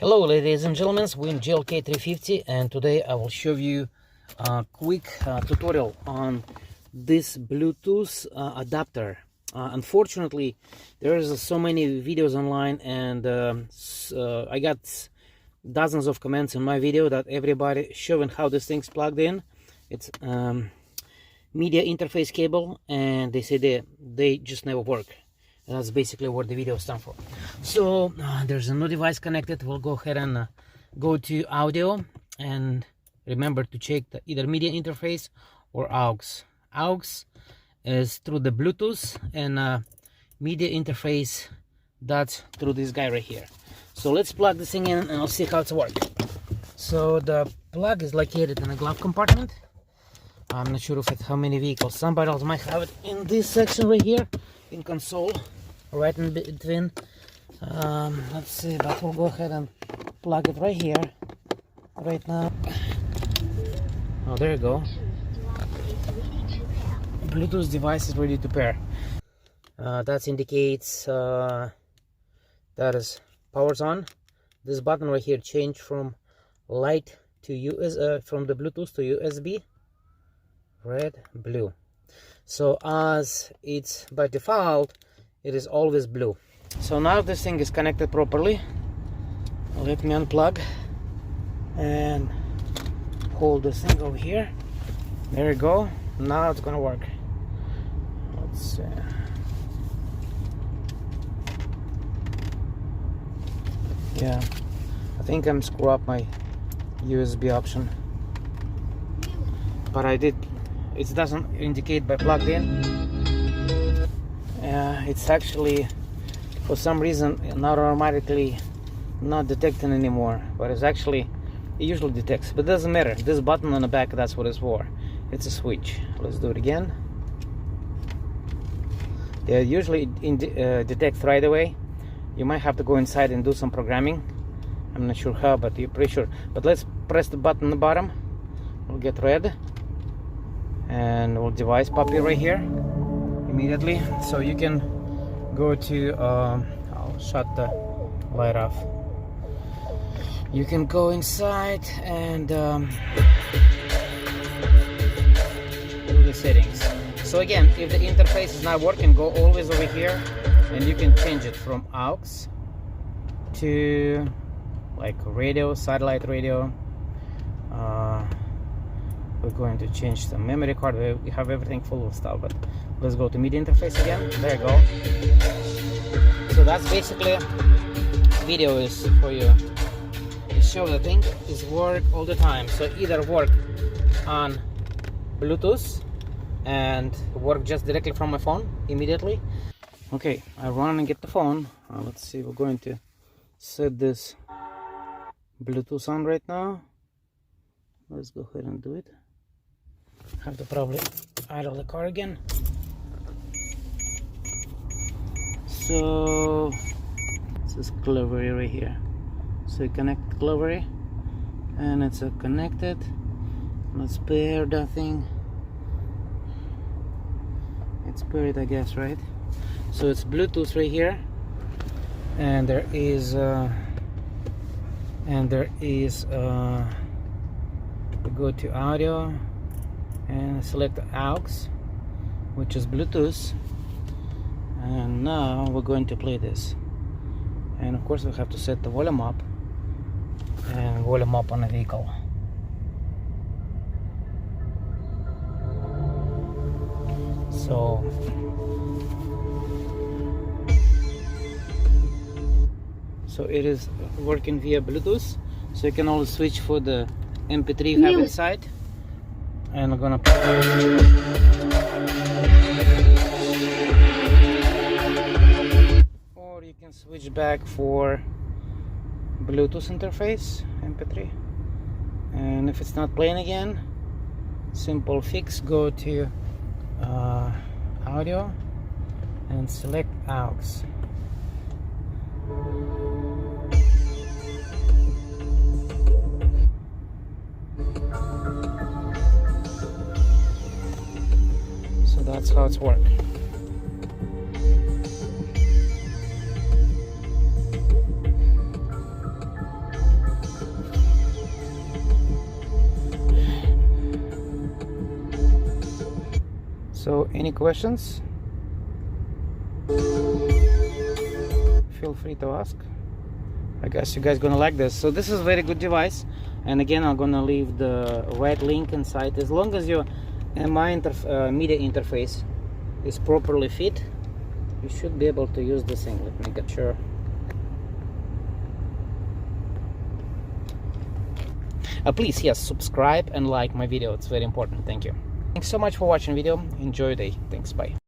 Hello ladies and gentlemen, we're in GLK 350 and today I will show you a quick tutorial on this Bluetooth adapter. Unfortunately, there's so many videos online and I got dozens of comments in my video that everybody showing how this thing's plugged in. It's media interface cable and they say they just never work. That's basically what the video stands for. So there's a new device connected. We'll go ahead and go to audio and remember to check the either media interface or AUX. AUX is through the Bluetooth and media interface, that's through this guy right here. So let's plug this thing in and I'll see how it's working. So the plug is located in a glove compartment. I'm not sure if it's how many vehicles. Somebody else might have it in this section right here, in console, right in between. Let's see, but we'll go ahead and plug it right here, right now. Oh, there you go. Bluetooth device is ready to pair. That indicates that is power's on. This button right here changed from light to from the Bluetooth to USB. Red, blue. So as it's by default, it is always blue. So now this thing is connected properly. Let me unplug and hold this thing over here. There we go. Now it's gonna work. Let's see. Yeah, I think I'm screw up my USB option, but I did. It doesn't indicate by plugged in. It's actually, for some reason, not automatically not detecting anymore, but it's actually, it usually detects, but it doesn't matter. This button on the back, that's what it's for. It's a switch. Let's do it again. Yeah, usually it detects right away. You might have to go inside and do some programming. I'm not sure how, but you're pretty sure. But let's press the button on the bottom. We'll get red. And we'll device pop it right here immediately. So you can go to, I'll shut the light off. You can go inside and do the settings. So again, if the interface is not working, go always over here and you can change it from AUX to like radio, satellite radio. We're going to change the memory card. We have everything full of stuff, but let's go to media interface again. There you go. So that's basically video is for you. It shows the thing is work all the time. So either work on Bluetooth and work just directly from my phone immediately. Okay, I run and get the phone. Let's see, we're going to set this Bluetooth on right now. Let's go ahead and do it. Have to probably idle the car again. So this is Clovery right here. So you connect Clovery and it's connected. Let's pair that thing. It's paired, I guess, right? So it's Bluetooth right here, and there is we go to audio and select the AUX, which is Bluetooth, and now we're going to play this. And of course we have to set the volume up and volume up on the vehicle. So it is working via Bluetooth, so you can always switch for the MP3 you have inside. And I'm gonna or you can switch back for Bluetooth interface MP3. And if it's not playing again, simple fix, go to audio and select AUX. So that's how it's worked. So any questions, feel free to ask. I guess you guys gonna like this. So this is a very good device, and again I'm gonna leave the right link inside. As long as your media interface is properly fit, you should be able to use this thing. Let me get sure. Please, yes, subscribe and like my video. It's very important. Thank you. Thanks so much for watching video. Enjoy your day. Thanks. Bye.